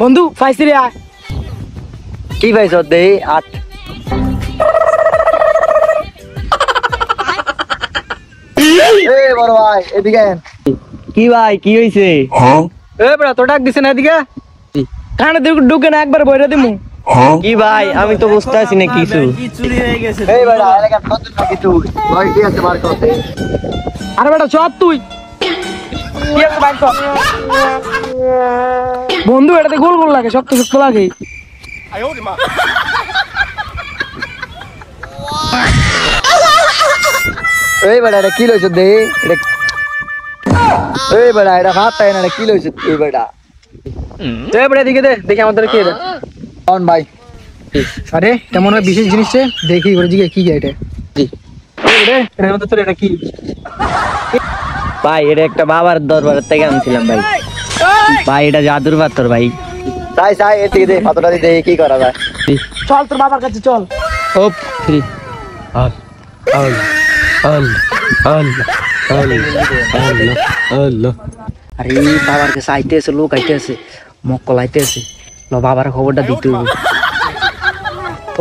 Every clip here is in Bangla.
বন্ধু পাইছি রে আয়। কি পাইছ দে আট এই বড় ভাই এদিকে আয়। কি ভাই কি হইছে এ বড় তো ডাক দিছে না এদিকে কানে ঢুকে না একবার বইরা দিমু। কি ভাই আমি তো বুঝতে পারছি না কিছু এই বেটা এলাকা নতুন নাকি তুই ভাই কি আছে বার করতে আরে বেটা চল তুই কি আছে বাইক কর। বন্ধু এটাতে গোল গোল লাগে শক্ত শক্ত লাগে। এই বেটা এটা কি লইছ দে এটা এই বেটা এটা ভাত তাই না এটা কি লইছ তুই বেটা এ বড় এদিকে দে দেখি আমাদের কি এটা। কোন ভাই আরে কেমন হয় বিশেষ জিনিসটা দেখি করে জিগে কি এটা এটা মধ্যে তোর এটা কি ভাই এটা একটা বাবার দরবারের থেকে আনছিলাম ভাই ভাই এটা জাদুর পাথর ভাই তাই তাই এদিকে দে পাতটা দিয়ে কি করা যায় চল তোর বাবার কাছে চল। ওপ ফ্রি আল আল আল আল আল আল আরে বাবার কাছে আইতে আছে লোক আইতে আছে মক্কল আইতে আছে লো বাবার খবরটা দিতে হবে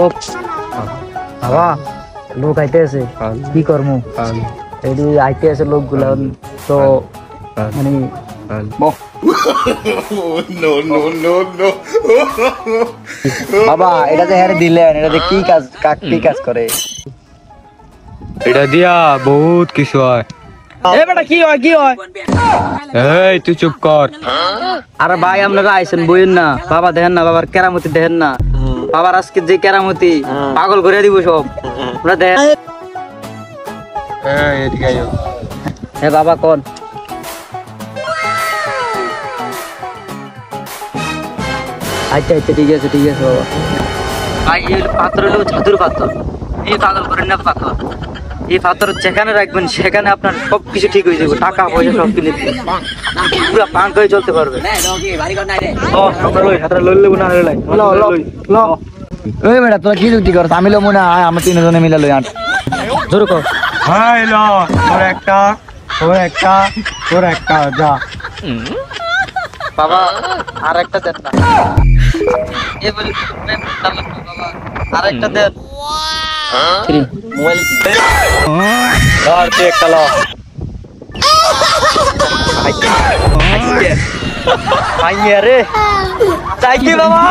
ওপ বাবা লোক আইতে আছে কি করমু এই আইতে আছে লোকগুলা তো মানে বাবা এটা যে হ্যাঁ দিলেন এটা যে কি কাজ করে এটা দিয়া বহুত কিছু হয় এ বেটা কি হয় কি হয় এই তুই চুপ কর আরে ভাই আপনারা আইছেন বইন না বাবা দেখেন না বাবার কেরামতি দেখেন না বাবার আজকে যে কেরামতি পাগল করে দিব সব ওরা দেখেন এদিকে আইও হ্যাঁ বাবা কোন আচ্ছা আচ্ছা ঠিক আছে বাবা ভাই এই পাথর হলো জাদুর পাথর এই পাগল করেন না পাথর এই পাথর যেখানে রাখবেন সেখানে আপনার সবকিছু ঠিক হয়ে যাবে টাকা পয়সা সব কিনে দিবে পুরো পাঙ্ক হয়ে চলতে পারবে ওই বেটা তোরা কি যুক্তি করছ আমি লো মনে হয় আমরা তিনজনে মিলে লই আট জোর কর হাই ল তোর একটা যা বাবা আর একটা দেন না এ বলি বাবা আর একটা দেন মোবাইল ধর তুই একটা ল আইয়া রে চাইছি বাবা